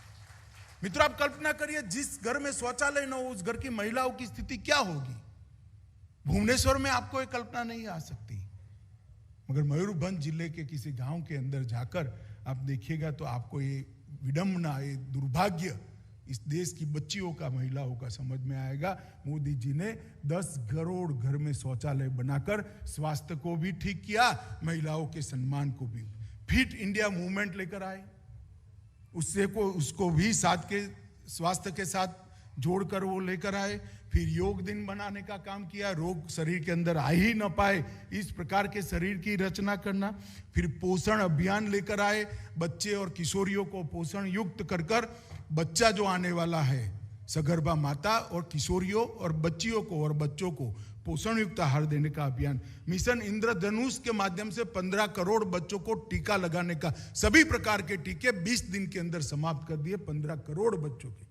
मित्रों, आप कल्पना करिए, जिस घर में शौचालय न हो उस घर की महिलाओं की स्थिति क्या होगी। भुवनेश्वर में आपको एक कल्पना नहीं आ सकती, मगर मयूरभंज जिले के किसी गांव के अंदर जाकर आप देखिएगा तो आपको ये विडंबना, ये दुर्भाग्य इस देश की बच्चियों का, महिलाओं का समझ में आएगा। मोदी जी ने 10 करोड़ घर में शौचालय बनाकर स्वास्थ्य को भी ठीक किया, महिलाओं के सम्मान को भी। फिट इंडिया मूवमेंट लेकर आए, उसको भी साथ के स्वास्थ्य के साथ जोड़कर वो लेकर आए। फिर योग दिन बनाने का काम किया, रोग शरीर के अंदर आ ही न पाए इस प्रकार के शरीर की रचना करना। फिर पोषण अभियान लेकर आए, बच्चे और किशोरियों को पोषण युक्त कर बच्चा जो आने वाला है, सगर्भा माता और किशोरियों और बच्चियों को और बच्चों को पोषण युक्त आहार देने का अभियान। मिशन इंद्रधनुष के माध्यम से 15 करोड़ बच्चों को टीका लगाने का, सभी प्रकार के टीके 20 दिन के अंदर समाप्त कर दिए 15 करोड़ बच्चों के।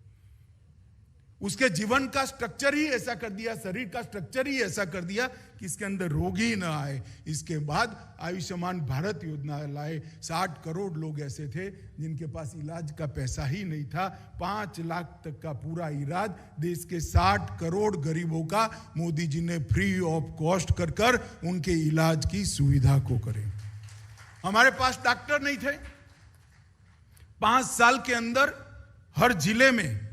उसके जीवन का स्ट्रक्चर ही ऐसा कर दिया, शरीर का स्ट्रक्चर ही ऐसा कर दिया कि इसके अंदर रोग ही ना आए। इसके बाद आयुष्मान भारत योजना लाए। 60 करोड़ लोग ऐसे थे जिनके पास इलाज का पैसा ही नहीं था। 5 लाख तक का पूरा इलाज देश के 60 करोड़ गरीबों का मोदी जी ने फ्री ऑफ कॉस्ट कर उनके इलाज की सुविधा को करे। हमारे पास डॉक्टर नहीं थे। 5 साल के अंदर हर जिले में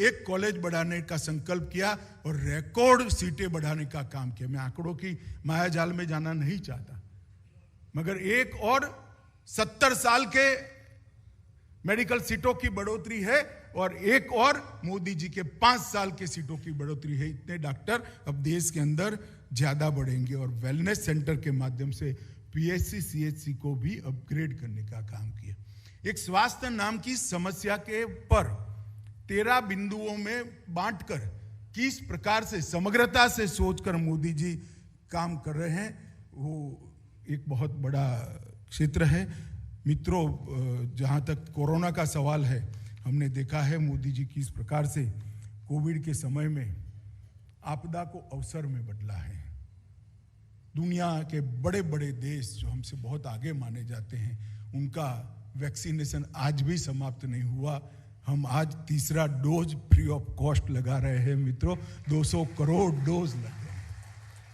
एक कॉलेज बढ़ाने का संकल्प किया और रिकॉर्ड सीटें बढ़ाने का काम किया। मैं आंकड़ों की माया जाल में जाना नहीं चाहता, मगर एक और 70 साल के मेडिकल सीटों की बढ़ोतरी है और एक और मोदी जी के 5 साल के सीटों की बढ़ोतरी है। इतने डॉक्टर अब देश के अंदर ज्यादा बढ़ेंगे और वेलनेस सेंटर के माध्यम से पीएचसी सीएचसी को भी अपग्रेड करने का काम किया। एक स्वास्थ्य नाम की समस्या के पर 13 बिंदुओं में बांटकर किस प्रकार से समग्रता से सोचकर मोदी जी काम कर रहे हैं, वो एक बहुत बड़ा क्षेत्र है। मित्रों, जहां तक कोरोना का सवाल है, हमने देखा है मोदी जी किस प्रकार से कोविड के समय में आपदा को अवसर में बदला है। दुनिया के बड़े बड़े देश जो हमसे बहुत आगे माने जाते हैं, उनका वैक्सीनेशन आज भी समाप्त नहीं हुआ। हम आज तीसरा डोज फ्री ऑफ कॉस्ट लगा रहे हैं मित्रों। 200 करोड़ डोज लगे,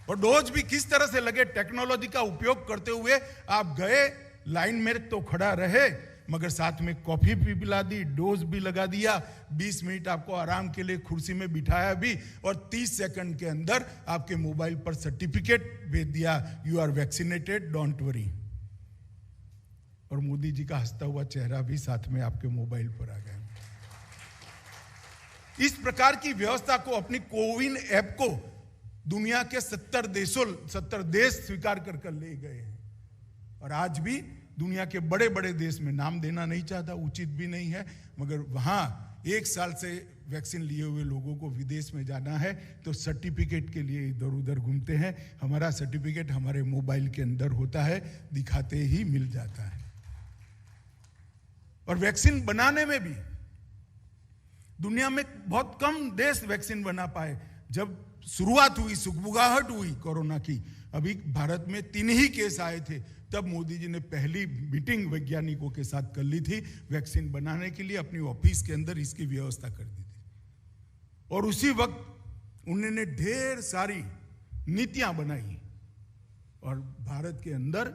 और डोज भी किस तरह से लगे, टेक्नोलॉजी का उपयोग करते हुए। आप गए, लाइन में तो खड़ा रहे, मगर साथ में कॉफी भी पिला दी, डोज भी लगा दिया, 20 मिनट आपको आराम के लिए कुर्सी में बिठाया भी, और 30 सेकंड के अंदर आपके मोबाइल पर सर्टिफिकेट भेज दिया, you are vaccinated, don't worry. और मोदी जी का हंसता हुआ चेहरा भी साथ में आपके मोबाइल पर आ गया। इस प्रकार की व्यवस्था को, अपनी कोविन ऐप को दुनिया के 70 देश स्वीकार कर ले गए हैं। और आज भी दुनिया के बड़े बड़े देश में, नाम देना नहीं चाहता, उचित भी नहीं है, मगर वहां 1 साल से वैक्सीन लिए हुए लोगों को विदेश में जाना है तो सर्टिफिकेट के लिए इधर उधर घूमते हैं। हमारा सर्टिफिकेट हमारे मोबाइल के अंदर होता है, दिखाते ही मिल जाता है। और वैक्सीन बनाने में भी दुनिया में बहुत कम देश वैक्सीन बना पाए। जब शुरुआत हुई, सुगबुगाहट हुई कोरोना की, अभी भारत में 3 ही केस आए थे, तब मोदी जी ने पहली मीटिंग वैज्ञानिकों के साथ कर ली थी। वैक्सीन बनाने के लिए अपनी ऑफिस के अंदर इसकी व्यवस्था कर दी थी। और उसी वक्त उन्होंने ढेर सारी नीतियां बनाई, और भारत के अंदर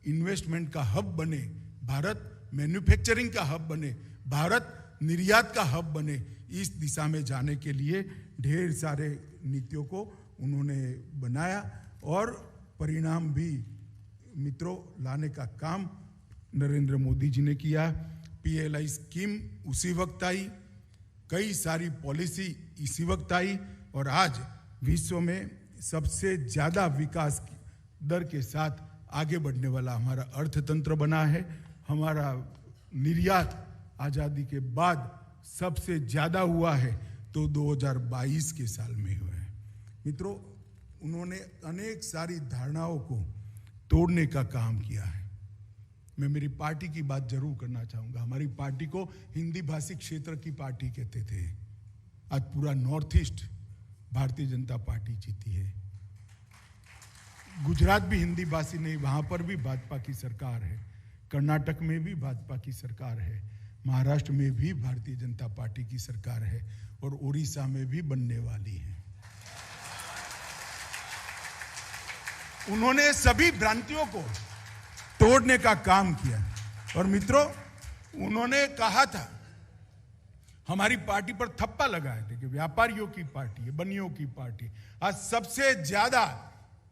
इन्वेस्टमेंट का हब बने, भारत मैन्युफैक्चरिंग का हब बने, भारत निर्यात का हब बने। इस दिशा में जाने के लिए ढेर सारे नीतियों को उन्होंने बनाया, और परिणाम भी मित्रों लाने का काम नरेंद्र मोदी जी ने किया। PLI स्कीम उसी वक्त आई, कई सारी पॉलिसी इसी वक्त आई, और आज विश्व में सबसे ज्यादा विकास दर के साथ आगे बढ़ने वाला हमारा अर्थतंत्र बना है। हमारा निर्यात आजादी के बाद सबसे ज्यादा हुआ है तो 2022 के साल में हुआ है। मित्रों, उन्होंने अनेक सारी धारणाओं को तोड़ने का काम किया है। मैं मेरी पार्टी की बात जरूर करना चाहूंगा। हमारी पार्टी को हिंदी भाषी क्षेत्र की पार्टी कहते थे। आज पूरा north east Bharatiya Janata party जीती है। गुजरात भी हिंदी भाषी नहीं, वहां पर भी भाजपा की सरकार है। कर्नाटक में भी भाजपा की सरकार है, महाराष्ट्र में भी भारतीय जनता पार्टी की सरकार है, और उड़ीसा में भी बनने वाली है। उन्होंने सभी भ्रांतियों को तोड़ने का काम किया। और मित्रों, उन्होंने कहा था, हमारी पार्टी पर थप्पा लगाए थे कि व्यापारियों की पार्टी है, बनियों की पार्टी। आज सबसे ज्यादा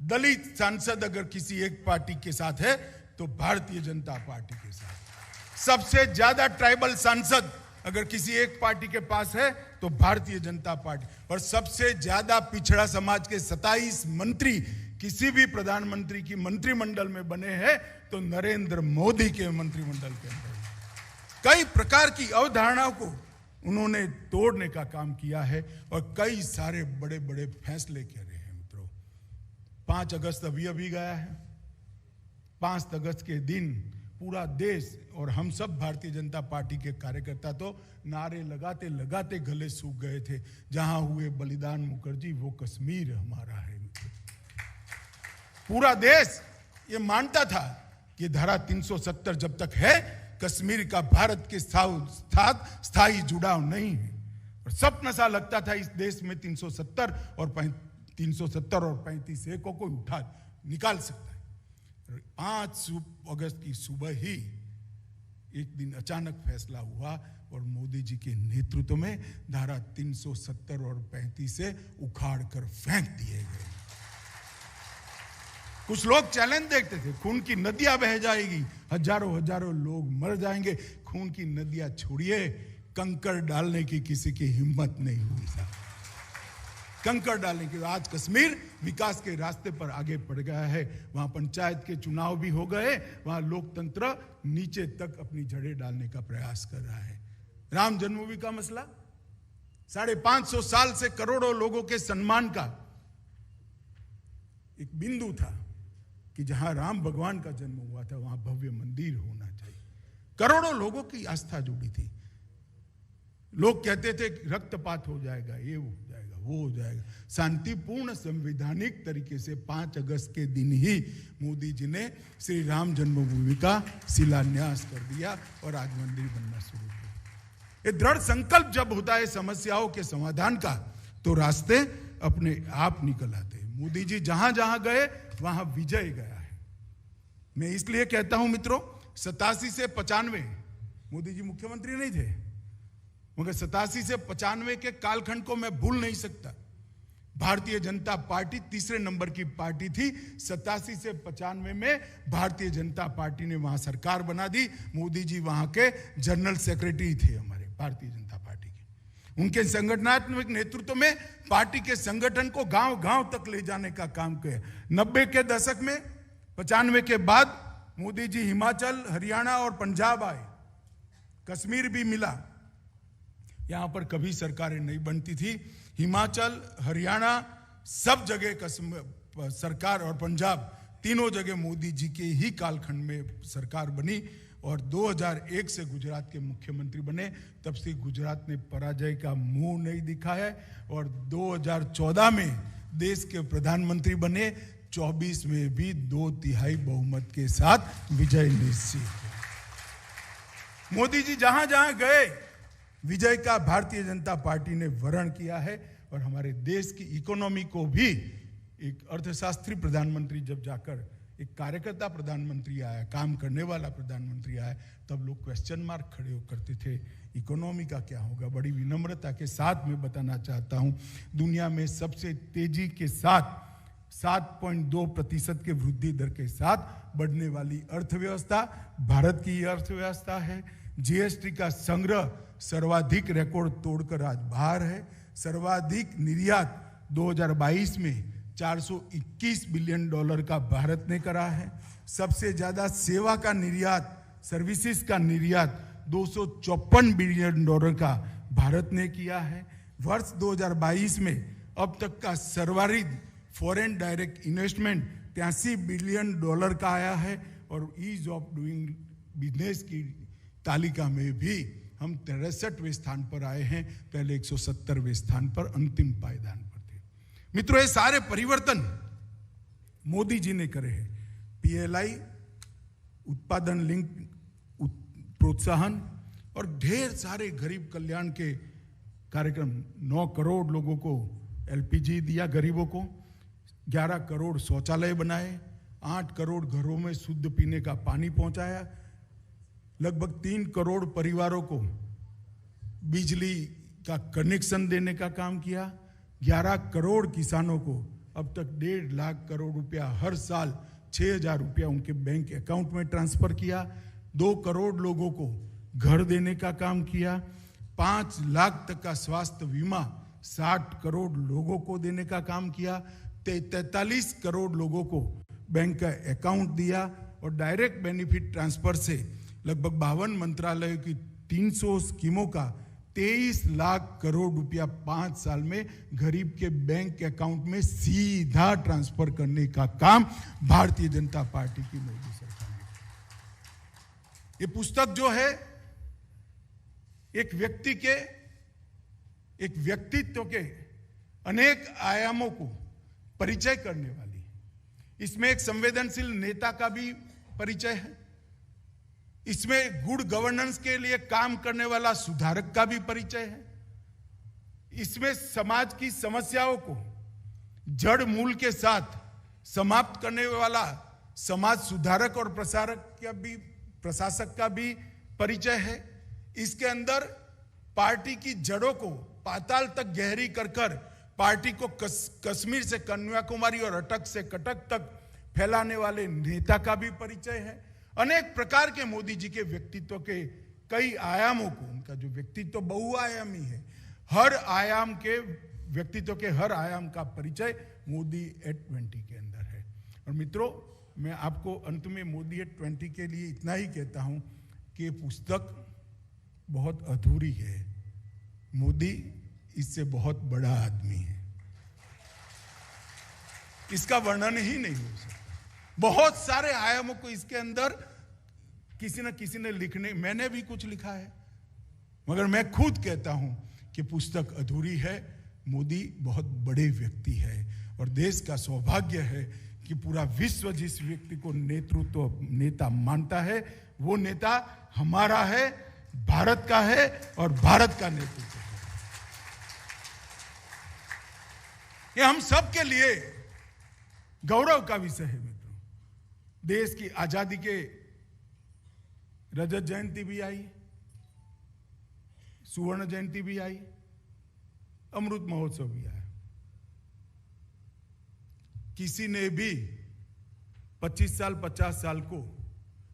दलित सांसद अगर किसी एक पार्टी के साथ है तो भारतीय जनता पार्टी के साथ। सबसे ज्यादा ट्राइबल सांसद अगर किसी एक पार्टी के पास है तो भारतीय जनता पार्टी। और सबसे ज्यादा पिछड़ा समाज के 27 मंत्री किसी भी प्रधानमंत्री की मंत्रिमंडल में बने हैं तो नरेंद्र मोदी के मंत्रिमंडल के अंदर। कई प्रकार की अवधारणाओं को उन्होंने तोड़ने का काम किया है, और कई सारे बड़े बड़े फैसले किए हैं। मित्रों, 5 अगस्त अभी गया है। 5 अगस्त के दिन पूरा देश और हम सब भारतीय जनता पार्टी के कार्यकर्ता तो नारे लगाते लगाते गले सूख गए थे, जहां हुए बलिदान मुखर्जी वो कश्मीर हमारा है। पूरा देश ये मानता था कि धारा 370 जब तक है, कश्मीर का भारत के साथ स्थायी जुड़ाव नहीं है। और सपना सा लगता था इस देश में 370 और 35 ए को कोई उठा निकाल सकता है। 5 अगस्त की सुबह ही एक दिन अचानक फैसला हुआ, और मोदी जी के नेतृत्व में धारा 370 और 35 से उखाड़ कर फेंक दिए गए। कुछ लोग चैलेंज देखते थे, खून की नदियां बह जाएगी, हजारों लोग मर जाएंगे। खून की नदियां छोड़िए, कंकड़ डालने की किसी की हिम्मत नहीं हुई साहब। कंकड़ डालने के। आज कश्मीर विकास के रास्ते पर आगे बढ़ गया है। वहां पंचायत के चुनाव भी हो गए, वहां लोकतंत्र नीचे तक अपनी जड़ें डालने का प्रयास कर रहा है। राम जन्मभूमि का मसला 550 साल से करोड़ों लोगों के सम्मान का एक बिंदु था कि जहां राम भगवान का जन्म हुआ था वहां भव्य मंदिर होना चाहिए। करोड़ों लोगों की आस्था जुड़ी थी। लोग कहते थे रक्तपात हो जाएगा, ये हो जाएगा, वो हो जाएगा। शांतिपूर्ण संवैधानिक तरीके से 5 अगस्त के दिन ही मोदी जी ने श्री राम जन्मभूमि का शिलान्यास कर दिया और आज मंदिर बनना शुरू किया। ये दृढ़ संकल्प जब होता है समस्याओं के समाधान का, तो रास्ते अपने आप निकल आते हैं। मोदी जी जहां जहां गए वहां विजय गया है। मैं इसलिए कहता हूं मित्रों, 87 से 95 मोदी जी मुख्यमंत्री नहीं थे, मगर 87 से 95 के कालखंड को मैं भूल नहीं सकता। भारतीय जनता पार्टी तीसरे नंबर की पार्टी थी। 87 से 95 में भारतीय जनता पार्टी ने वहां सरकार बना दी। मोदी जी वहां के जनरल सेक्रेटरी थे हमारे भारतीय जनता पार्टी के। उनके संगठनात्मक नेतृत्व में पार्टी के संगठन को गांव गांव तक ले जाने का काम किया। 90 के दशक में 95 के बाद मोदी जी हिमाचल, हरियाणा और पंजाब आए, कश्मीर भी मिला। यहां पर कभी सरकारें नहीं बनती थी। हिमाचल, हरियाणा सब जगह सरकार और पंजाब तीनों जगह मोदी जी के ही कालखंड में सरकार बनी और 2001 से गुजरात के मुख्यमंत्री बने। तब से गुजरात ने पराजय का मुंह नहीं दिखाया और 2014 में देश के प्रधानमंत्री बने। 24 में भी 2/3 बहुमत के साथ विजय निश्चित। मोदी जी जहां जहां गए विजय का भारतीय जनता पार्टी ने वर्ण किया है और हमारे देश की इकोनॉमी को भी एक अर्थशास्त्री प्रधानमंत्री जब जाकर एक कार्यकर्ता प्रधानमंत्री आया, काम करने वाला प्रधानमंत्री आया, तब लोग क्वेश्चन मार्क खड़े करते थे, इकोनॉमी का क्या होगा। बड़ी विनम्रता के साथ मैं बताना चाहता हूं, दुनिया में सबसे तेजी के साथ 7.2% के वृद्धि दर के साथ बढ़ने वाली अर्थव्यवस्था भारत की अर्थव्यवस्था है। जीएसटी का संग्रह सर्वाधिक रिकॉर्ड तोड़कर आज बाहर है। सर्वाधिक निर्यात 2022 में $421 बिलियन का भारत ने करा है। सबसे ज्यादा सेवा का निर्यात, सर्विसेज का निर्यात $254 बिलियन का भारत ने किया है। वर्ष 2022 में अब तक का सर्वाधिक फॉरेन डायरेक्ट इन्वेस्टमेंट $83 बिलियन का आया है और ईज ऑफ डूइंग बिजनेस की तालिका में भी हम 63वें स्थान पर आए हैं। पहले 170वें स्थान पर अंतिम पायदान पर थे। मित्रों, ये सारे परिवर्तन मोदी जी ने करे हैं। पीएलआई, उत्पादन लिंक प्रोत्साहन और ढेर सारे गरीब कल्याण के कार्यक्रम। 9 करोड़ लोगों को एलपीजी दिया, गरीबों को 11 करोड़ शौचालय बनाए, 8 करोड़ घरों में शुद्ध पीने का पानी पहुंचाया, लगभग 3 करोड़ परिवारों को बिजली का कनेक्शन देने का काम किया, 11 करोड़ किसानों को अब तक 1.5 लाख करोड़ रुपया हर साल 6,000 रुपया उनके बैंक अकाउंट में ट्रांसफर किया, 2 करोड़ लोगों को घर देने का काम किया, 5 लाख तक का स्वास्थ्य बीमा 60 करोड़ लोगों को देने का काम किया, 43 करोड़ लोगों को बैंक का अकाउंट दिया और डायरेक्ट बेनिफिट ट्रांसफर से लगभग 52 मंत्रालयों की 300 स्कीमों का 23 लाख करोड़ रुपया 5 साल में गरीब के बैंक अकाउंट में सीधा ट्रांसफर करने का काम भारतीय जनता पार्टी की मोदी सरकार ने। ये पुस्तक जो है एक व्यक्तित्व के अनेक आयामों को परिचय करने वाली है। इसमें एक संवेदनशील नेता का भी परिचय है, इसमें गुड गवर्नेंस के लिए काम करने वाला सुधारक का भी परिचय है, इसमें समाज की समस्याओं को जड़ मूल के साथ समाप्त करने वाला समाज सुधारक और प्रशासक का भी परिचय है। इसके अंदर पार्टी की जड़ों को पाताल तक गहरी कर पार्टी को कश्मीर से कन्याकुमारी और अटक से कटक तक फैलाने वाले नेता का भी परिचय है। अनेक प्रकार के मोदी जी के व्यक्तित्व के कई आयामों को, उनका जो व्यक्तित्व बहुआयामी है, हर आयाम के व्यक्तित्व के हर आयाम का परिचय मोदी एट 20 के अंदर है। और मित्रों, मैं आपको अंत में मोदी एट 20 के लिए इतना ही कहता हूं कि ये पुस्तक बहुत अधूरी है। मोदी इससे बहुत बड़ा आदमी है, इसका वर्णन ही नहीं हो सकता। बहुत सारे आयामों को इसके अंदर किसी न किसी ने लिखने, मैंने भी कुछ लिखा है, मगर मैं खुद कहता हूं कि पुस्तक अधूरी है। मोदी बहुत बड़े व्यक्ति है और देश का सौभाग्य है कि पूरा विश्व जिस व्यक्ति को नेता मानता है, वो नेता हमारा है, भारत का है और भारत का नेतृत्व है। ये हम सब के लिए गौरव का विषय है मित्रों। देश की आजादी के रजत जयंती भी आई, सुवर्ण जयंती भी आई, अमृत महोत्सव भी आया। किसी ने भी 25 साल 50 साल को,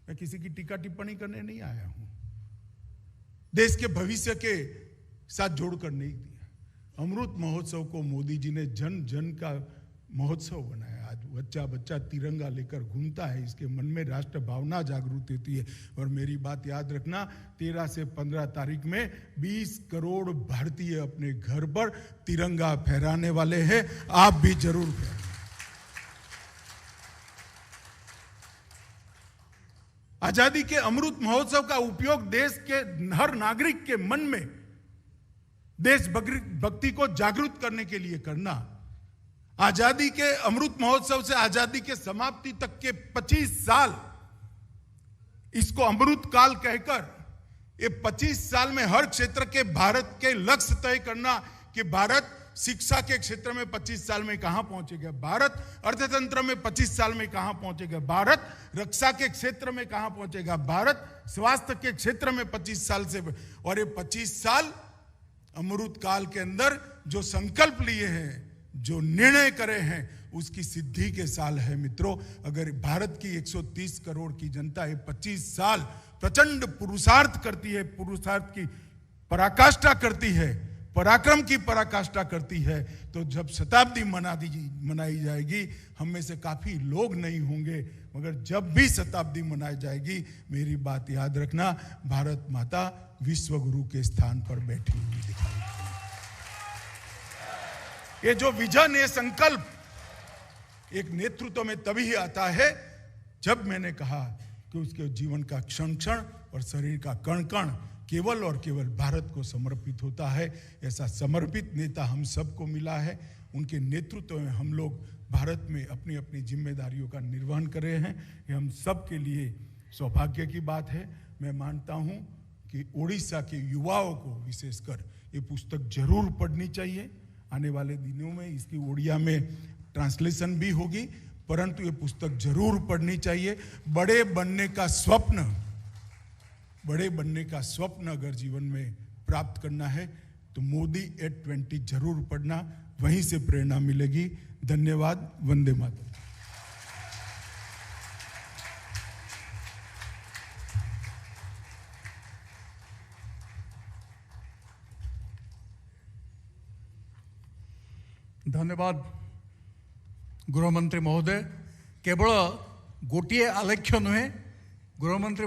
मैं किसी की टीका टिप्पणी करने नहीं आया हूं, देश के भविष्य के साथ जोड़कर नहीं दिया। अमृत महोत्सव को मोदी जी ने जन जन का महोत्सव बनाया। आज बच्चा बच्चा तिरंगा लेकर घूमता है, इसके मन में राष्ट्र भावना जागृत होती है। और मेरी बात याद रखना, 13 से 15 तारीख में 20 करोड़ भारतीय अपने घर पर तिरंगा फहराने वाले हैं। आप भी जरूर फहराएं। आजादी के अमृत महोत्सव का उपयोग देश के हर नागरिक के मन में देशभक्ति को जागृत करने के लिए करना। आजादी के अमृत महोत्सव से आजादी के समाप्ति तक के 25 साल, इसको अमृत काल कहकर ये 25 साल में हर क्षेत्र के भारत के लक्ष्य तय करना कि भारत शिक्षा के क्षेत्र में 25 साल में कहां पहुंचेगा, भारत अर्थतंत्र में 25 साल में कहां पहुंचेगा, भारत रक्षा के क्षेत्र में कहां पहुंचेगा, भारत स्वास्थ्य के क्षेत्र में 25 साल से। और ये 25 साल अमृत काल के अंदर जो संकल्प लिए हैं, जो निर्णय करे हैं, उसकी सिद्धि के साल है मित्रों। अगर भारत की 130 करोड़ की जनता है 25 साल प्रचंड पुरुषार्थ करती है, पुरुषार्थ की पराकाष्ठा करती है, पराक्रम की पराकाष्ठा करती है, तो जब शताब्दी मनाई जाएगी, हम में से काफी लोग नहीं होंगे, मगर जब भी शताब्दी मनाई जाएगी, मेरी बात याद रखना, भारत माता विश्व गुरु के स्थान पर बैठी हुई दिखाई देगी। ये जो विजन, ये संकल्प एक नेतृत्व में तभी आता है जब मैंने कहा कि उसके जीवन का क्षण क्षण और शरीर का कण कण केवल और केवल भारत को समर्पित होता है। ऐसा समर्पित नेता हम सबको मिला है। उनके नेतृत्व में हम लोग भारत में अपनी अपनी जिम्मेदारियों का निर्वहन कर रहे हैं। ये हम सब के लिए सौभाग्य की बात है। मैं मानता हूं कि ओडिशा के युवाओं को विशेषकर ये पुस्तक जरूर पढ़नी चाहिए। आने वाले दिनों में इसकी ओडिया में ट्रांसलेशन भी होगी, परंतु ये पुस्तक जरूर पढ़नी चाहिए। बड़े बनने का स्वप्न अगर जीवन में प्राप्त करना है तो मोदी एट 20 जरूर पढ़ना, वहीं से प्रेरणा मिलेगी। धन्यवाद। वंदे मातरम। धन्यवाद गृहमंत्री महोदय। केवल गोटे आलेख्य नुहे, गृहमंत्री